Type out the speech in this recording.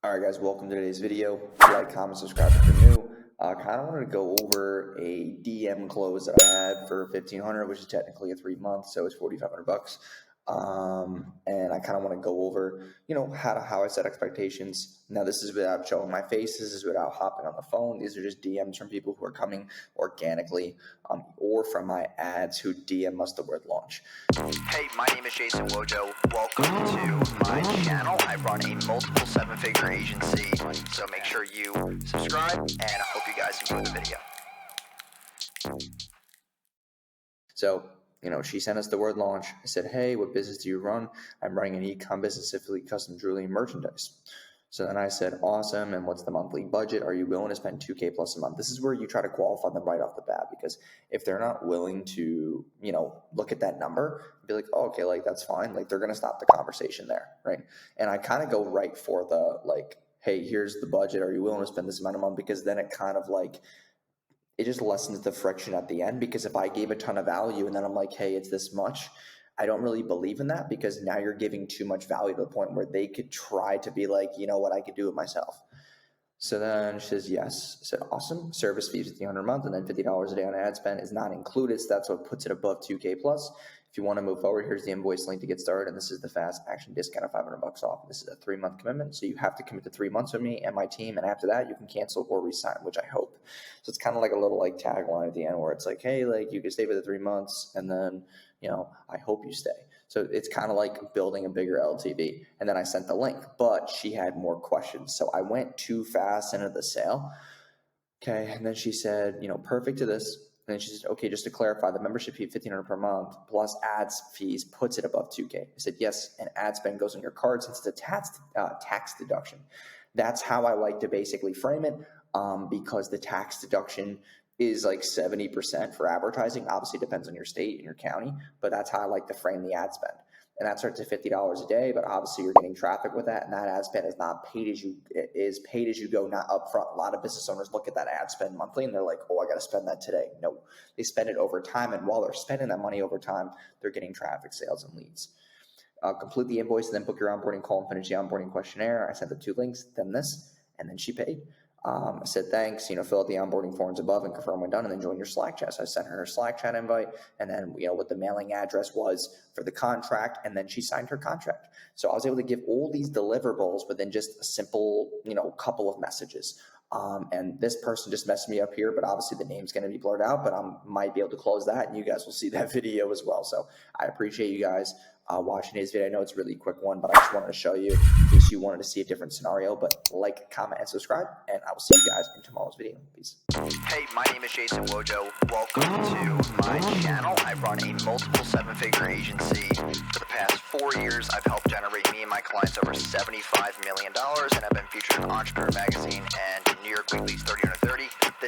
Alright guys, welcome to today's video. Like, comment, subscribe if you're new. Kind of wanted to go over a DM close that I had for $1,500, which is technically a 3-month, so it's $4,500. And I kind of want to go over, how I set expectations. Now, this is without showing my face. This is without hopping on the phone. These are just DMs from people who are coming organically, or from my ads who DM us the word launch. Hey, my name is Jason Wojo. Welcome to my channel. I run a multiple 7-figure agency, so make sure you subscribe, and I hope you guys enjoy the video. So, she sent us the word launch. I said, hey, what business do you run? I'm running an e-com business, specifically custom jewelry and merchandise. So then I said, awesome. And what's the monthly budget? Are you willing to spend $2,000 plus a month? This is where you try to qualify them right off the bat, because if they're not willing to, look at that number, be like, oh, okay, that's fine. They're going to stop the conversation there. Right. And I kind of go right for the, hey, here's the budget. Are you willing to spend this amount of money? Because then it kind of it just lessens the friction at the end, because if I gave a ton of value and then I'm like, hey, it's this much, I don't really believe in that, because now you're giving too much value to the point where they could try to be like, you know what, I could do it myself. So then she says, yes. I said, awesome. Service fee is $1,500 a month, and then $50 a day on ad spend is not included. So that's what puts it above $2,000 plus. If you want to move forward, here's the invoice link to get started. And this is the fast action discount of $500 off. This is a 3-month commitment. So you have to commit to 3 months with me and my team. And after that, you can cancel or resign, which I hope. So it's kind of like a little tagline at the end where it's like, hey, you can stay for the 3 months, and then, I hope you stay. So it's kind of like building a bigger LTV. And then I sent the link, but she had more questions. So I went too fast into the sale. Okay. And then she said, perfect to this. And then she said, okay, just to clarify, the membership fee, $1,500 per month plus ads fees puts it above $2,000. I said, yes. And ad spend goes on your card since it's a tax deduction. That's how I like to basically frame it. Because the tax deduction is 70% for advertising. Obviously, it depends on your state and your county, but that's how I like to frame the ad spend. And that starts at $50 a day, but obviously you're getting traffic with that, and that ad spend is not paid as you go, not upfront. A lot of business owners look at that ad spend monthly and they're like, oh, I got to spend that today. No, they spend it over time, and while they're spending that money over time, they're getting traffic, sales, and leads. Complete the invoice and then book your onboarding call and finish the onboarding questionnaire. I sent the 2 links, then this, and then she paid. I said, thanks, fill out the onboarding forms above and confirm when done, and then join your Slack chat. So I sent her Slack chat invite, and then, what the mailing address was for the contract, and then she signed her contract. So I was able to give all these deliverables within just a simple, couple of messages. And this person just messed me up here, but obviously the name's going to be blurred out, but I might be able to close that, and you guys will see that video as well. So I appreciate you guys watching today's video. I know it's a really quick one, but I just wanted to show you in case you wanted to see a different scenario. But like, comment, and subscribe, and I will see you guys in tomorrow's video. Peace. Hey, my name is Jason Wojo. Welcome to my channel. I run a multiple 7-figure agency. For the past 4 years, I've helped generate me and my clients over $75 million, and I've been featured in Entrepreneur Magazine and New York Weekly's 30 Under 30. The